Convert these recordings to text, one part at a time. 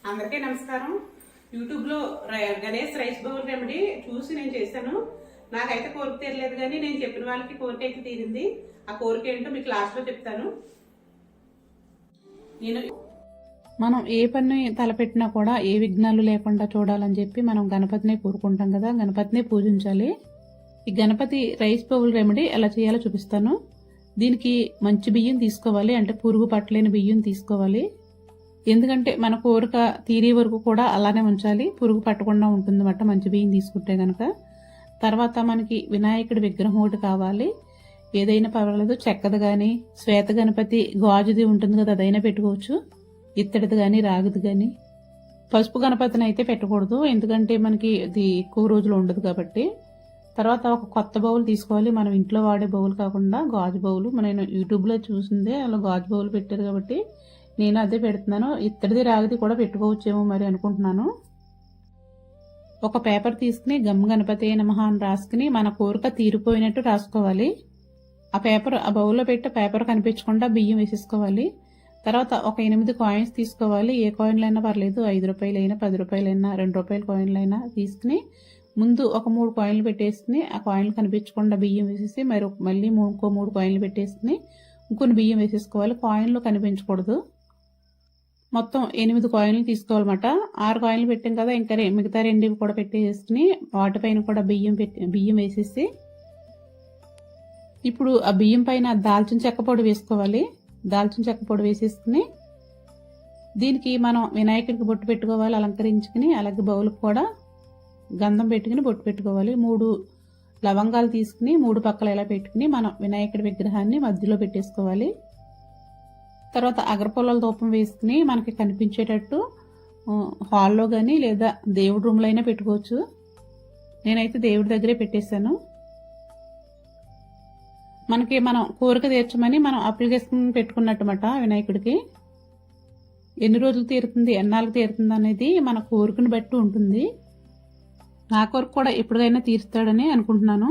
అందరికీ నమస్కారం. యూట్యూబ్లో గణేష్ రైస్ బౌల్ రెమెడీ చూసి నేను చేశాను. నాకైతే కోరిక తీరలేదు, కానీ నేను చెప్పిన వాళ్ళకి కోరిక అయితే తీరింది. ఆ కోరిక ఏంటో మీకు లాస్ట్లో చెప్తాను. మనం ఏ పని తలపెట్టినా కూడా ఏ విఘ్నాలు లేకుండా చూడాలని చెప్పి మనం గణపతిని కోరుకుంటాం కదా, గణపతిని పూజించాలి. ఈ గణపతి రైస్ బౌల్ రెమెడీ ఎలా చేయాలో చూపిస్తాను. దీనికి మంచి బియ్యం తీసుకోవాలి, అంటే పురుగు పట్టలేని బియ్యం తీసుకోవాలి. ఎందుకంటే మన కోరిక తీరే వరకు కూడా అలానే ఉంచాలి, పురుగు పట్టకుండా ఉంటుందన్నమాట మంచి బియ్యం తీసుకుంటే కనుక. తర్వాత మనకి వినాయకుడి విగ్రహం ఒకటి కావాలి. ఏదైనా పర్వాలేదు, చెక్కది కానీ శ్వేత గణపతి గాజుది ఉంటుంది కదా, అదైనా పెట్టుకోవచ్చు. ఇత్తడిది కానీ రాగిది కానీ. పసుపు గణపతిని అయితే పెట్టకూడదు, ఎందుకంటే మనకి అది ఎక్కువ రోజులు ఉండదు కాబట్టి. తర్వాత ఒక కొత్త బౌల్ తీసుకోవాలి, మనం ఇంట్లో వాడే బౌల్ కాకుండా గాజు బౌల్. నేను యూట్యూబ్లో చూసిందే అలా గాజు బౌల్ పెట్టారు కాబట్టి నేను అదే పెడుతున్నాను. ఇత్తడిది రాగిది కూడా పెట్టుకోవచ్చేమో మరి అనుకుంటున్నాను. ఒక పేపర్ తీసుకుని గమ్ గణపతి నమః అని రాసుకుని మన కోరిక తీరిపోయినట్టు రాసుకోవాలి. ఆ బౌల్లో పెట్టి పేపర్ కనిపించకుండా బియ్యం వేసేసుకోవాలి. తర్వాత ఒక 8 కాయిన్స్ తీసుకోవాలి. ఏ కాయిన్లైనా పర్లేదు, 5 రూపాయలైనా 10 రూపాయలైనా 2 రూపాయల కాయిన్లైనా తీసుకుని ముందు ఒక 3 కాయిన్లు పెట్టేసుకుని ఆ కాయిన్లు కనిపించకుండా బియ్యం వేసేసి మళ్ళీ ఇంకో 3 కాయిన్లు పెట్టేసుకుని ఇంకొన్ని బియ్యం వేసేసుకోవాలి. కాయిన్లు కనిపించకూడదు. మొత్తం 8 కాయిన్లు తీసుకోవాలన్నమాట. 6 కాయిన్లు పెట్టాం కదా, ఇంకా మిగతా 2 కూడా పెట్టేసుకుని వాటిపైన కూడా బియ్యం వేసేసి ఇప్పుడు ఆ బియ్యం పైన దాల్చిన చెక్క పొడి వేసుకోవాలి. దాల్చిన చెక్క పొడి వేసేసుకుని దీనికి మనం వినాయకుడికి బొట్టు పెట్టుకోవాలి అలంకరించుకుని. అలాగే బౌల్కి కూడా గంధం పెట్టుకుని బొట్టు పెట్టుకోవాలి. 3 లవంగాలు తీసుకుని 3 పక్కల ఇలా పెట్టుకుని మనం వినాయకుడి విగ్రహాన్ని మధ్యలో పెట్టేసుకోవాలి. తర్వాత అగరపొల్లల ధూపం వేసుకుని మనకి కనిపించేటట్టు హాల్లో కానీ లేదా దేవుడి రూమ్లో అయినా పెట్టుకోవచ్చు. నేనైతే దేవుడి దగ్గరే పెట్టేశాను. మనం కోరిక తీర్చమని మనం అప్లికేషన్ పెట్టుకున్నట్టుమాట వినాయకుడికి. ఎన్ని రోజులు తీరుతుంది, ఎన్నాళ్ళకి తీరుతుంది అనేది మన కోరికను బట్టి ఉంటుంది. నా కోరిక కూడా ఎప్పటికైనా తీరుస్తాడని అనుకుంటున్నాను.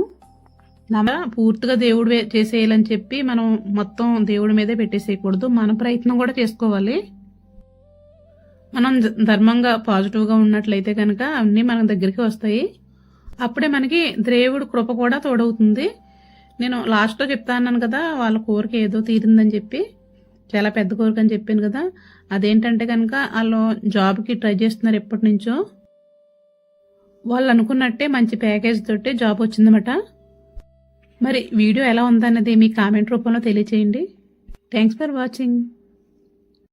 పూర్తిగా దేవుడు చేసేయాలని చెప్పి మనం మొత్తం దేవుడి మీదే పెట్టేసేయకూడదు, మన ప్రయత్నం కూడా చేసుకోవాలి. మనం ధర్మంగా పాజిటివ్గా ఉన్నట్లయితే కనుక అన్నీ మన దగ్గరికి వస్తాయి. అప్పుడే మనకి దేవుడి కృప కూడా తోడవుతుంది. నేను లాస్ట్లో చెప్తాను కదా, వాళ్ళ కోరిక ఏదో తీరిందని చెప్పి, చాలా పెద్ద కోరిక అని చెప్పాను కదా. అదేంటంటే కనుక వాళ్ళు జాబ్కి ట్రై చేస్తున్నారు ఎప్పటి నుంచో. వాళ్ళు అనుకున్నట్టే మంచి ప్యాకేజ్ తోటే జాబ్ వచ్చిందన్నమాట. మరి వీడియో ఎలా ఉందన్నది మీ కామెంట్ రూపంలో తెలియచేయండి. Thanks for watching.